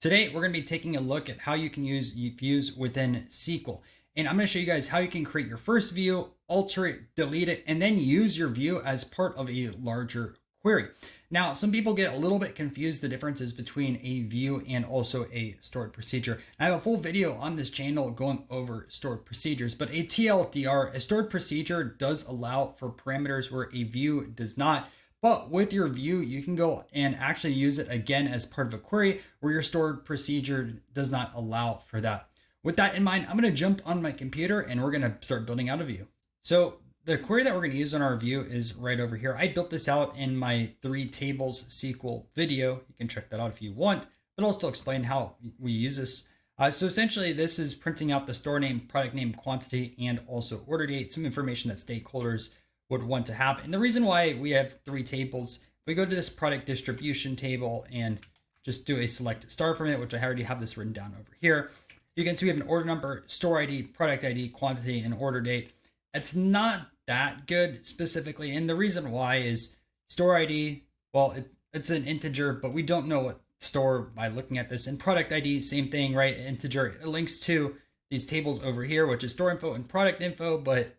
Today, we're going to be taking a look at how you can use views within SQL. And I'm going to show you guys how you can create your first view, alter it, delete it, and then use your view as part of a larger query. Now, some people get a little bit confused the differences between a view and also a stored procedure. I have a full video on this channel going over stored procedures, but a TLDR, a stored procedure does allow for parameters where a view does not. But with your view, you can go and actually use it again as part of a query where your stored procedure does not allow for that. With that in mind, I'm going to jump on my computer and we're going to start building out a view. So the query that we're going to use on our view is right over here. I built this out in my 3 tables SQL video. You can check that out if you want, but I'll still explain how we use this. So essentially this is printing out the store name, product name, quantity, and also order date, some information that stakeholders would want to have. And the reason why we have 3 tables, if we go to this product distribution table and just do a select star from it, which I already have this written down over here, you can see we have an order number, store ID, product ID, quantity, and order date. It's not that good specifically. And the reason why is store ID, well, it's an integer, but we don't know what store by looking at this. And product ID, same thing, right? Integer. It links to these tables over here, which is store info and product info, but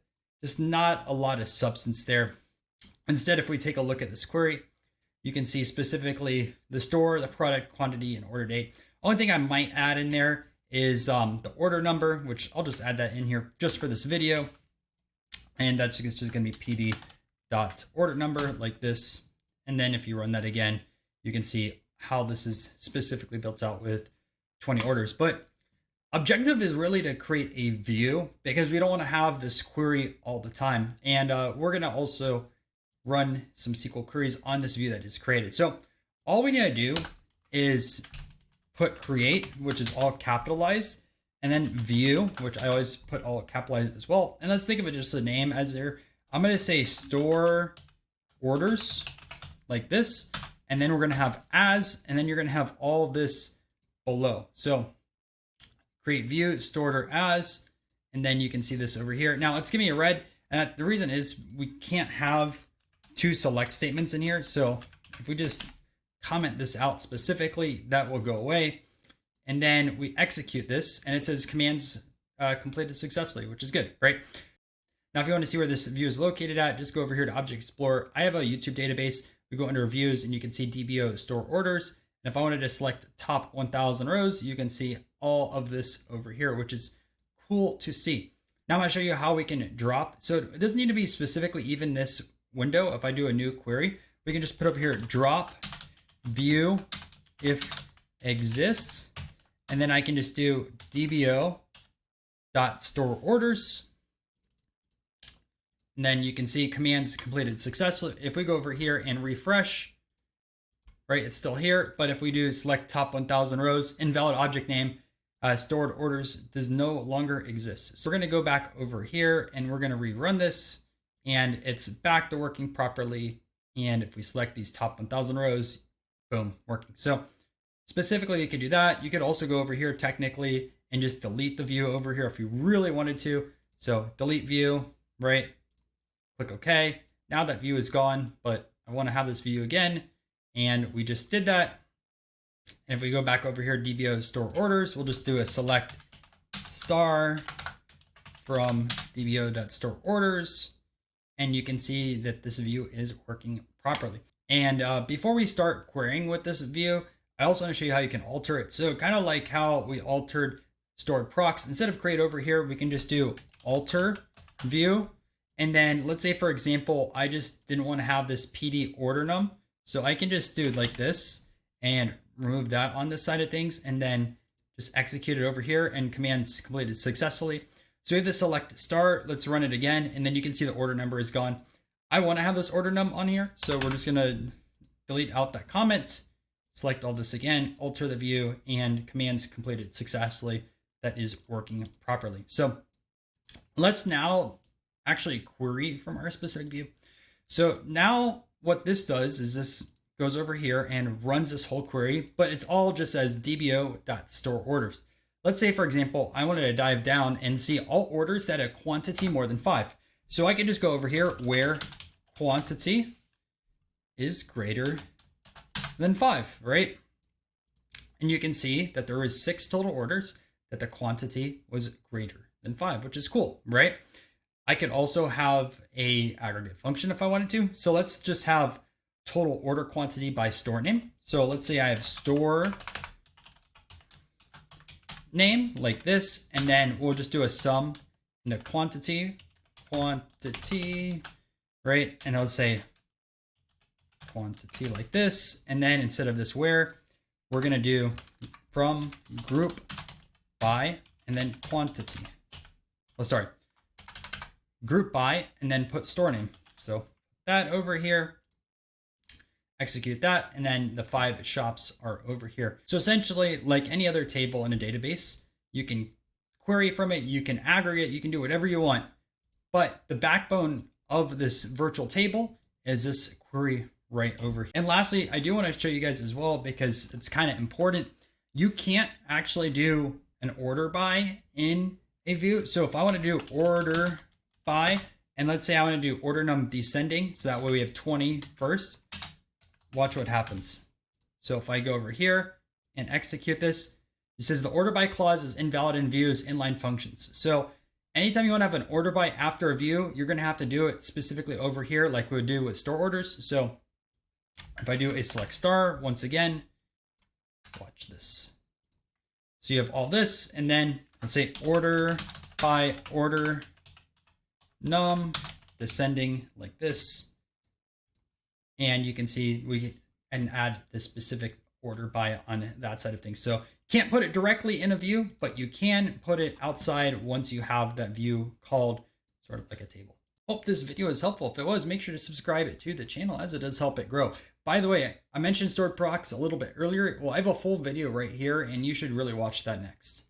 just not a lot of substance there. Instead, if we take a look at this query, you can see specifically the store, the product, quantity, and order date. Only thing I might add in there is the order number, which I'll just add that in here just for this video. And that's just going to be pd.order number like this. And then if you run that again, you can see how this is specifically built out with 20 orders. But objective is really to create a view because we don't want to have this query all the time. And we're going to also run some SQL queries on this view that is created. So all we need to do is put create, which is all capitalized, and then view, which I always put all capitalized as well. And let's think of it just a name as there. I'm going to say store orders like this. And then we're going to have as, and then you're going to have all this below. So create view, store order as, and then you can see this over here. Now let's give me a red. And the reason is we can't have 2 select statements in here. So if we just comment this out specifically, that will go away. And then we execute this and it says commands completed successfully, which is good, right? Now, if you want to see where this view is located at, just go over here to Object Explorer. I have a YouTube database. We go under views and you can see DBO store orders. And if I wanted to select top 1000 rows, you can see all of this over here, which is cool to see. Now I'm going to show you how we can drop. So it doesn't need to be specifically even this window. If I do a new query, we can just put over here, drop view if exists. And then I can just do DBO dot store orders. And then you can see commands completed successfully. If we go over here and refresh, right, it's still here. But if we do select top 1000 rows, invalid object name, stored orders does no longer exist. So we're going to go back over here and we're going to rerun this and it's back to working properly. And if we select these top 1000 rows, boom, working. So specifically, you could do that. You could also go over here technically and just delete the view over here if you really wanted to. So delete view, right? Click OK. Now that view is gone, but I want to have this view again. And we just did that. And if we go back over here, DBO store orders, we'll just do a select star from DBO.store orders. And you can see that this view is working properly. And before we start querying with this view, I also want to show you how you can alter it. So kind of like how we altered stored procs, instead of create over here, we can just do alter view. And then let's say, for example, I just didn't want to have this PD order num. So I can just do like this and remove that on this side of things and then just execute it over here and commands completed successfully. So we have the select star. Let's run it again. And then you can see the order number is gone. I want to have this order num on here. So we're just going to delete out that comment, select all this again, alter the view, and commands completed successfully. That is working properly. So let's now actually query from our specific view. So now what this does is this goes over here and runs this whole query, but it's all just as dbo.store orders. Let's say, for example, I wanted to dive down and see all orders that have quantity more than 5. So I can just go over here where quantity is greater than 5, right? And you can see that there was 6 total orders, that the quantity was greater than 5, which is cool, right? I could also have a aggregate function if I wanted to. So let's just have total order quantity by store name. So let's say I have store name like this, and then we'll just do a sum in the quantity, right? And I'll say quantity like this. And then instead of this where, we're going to do from group by and then quantity. Oh, sorry. Group by and then put store name. So that over here, execute that, and then the 5 shops are over here. So essentially, like any other table in a database, you can query from it, you can aggregate, you can do whatever you want. But the backbone of this virtual table is this query right over here. And lastly, I do want to show you guys as well, because it's kind of important. You can't actually do an order by in a view. So if I want to do order by, and let's say I want to do order num descending, so that way we have 20 first, watch what happens. So if I go over here and execute this, it says the order by clause is invalid in views inline functions. So anytime you want to have an order by after a view, you're going to have to do it specifically over here like we would do with store orders. So if I do a select star, once again, watch this. So you have all this, and then let's say order by order num descending like this. And you can see we can add the specific order by on that side of things. So can't put it directly in a view, but you can put it outside once you have that view called sort of like a table. Hope this video is helpful. If it was, make sure to subscribe to the channel, as it does help it grow. By the way, I mentioned stored procs a little bit earlier. Well, I have a full video right here, and you should really watch that next.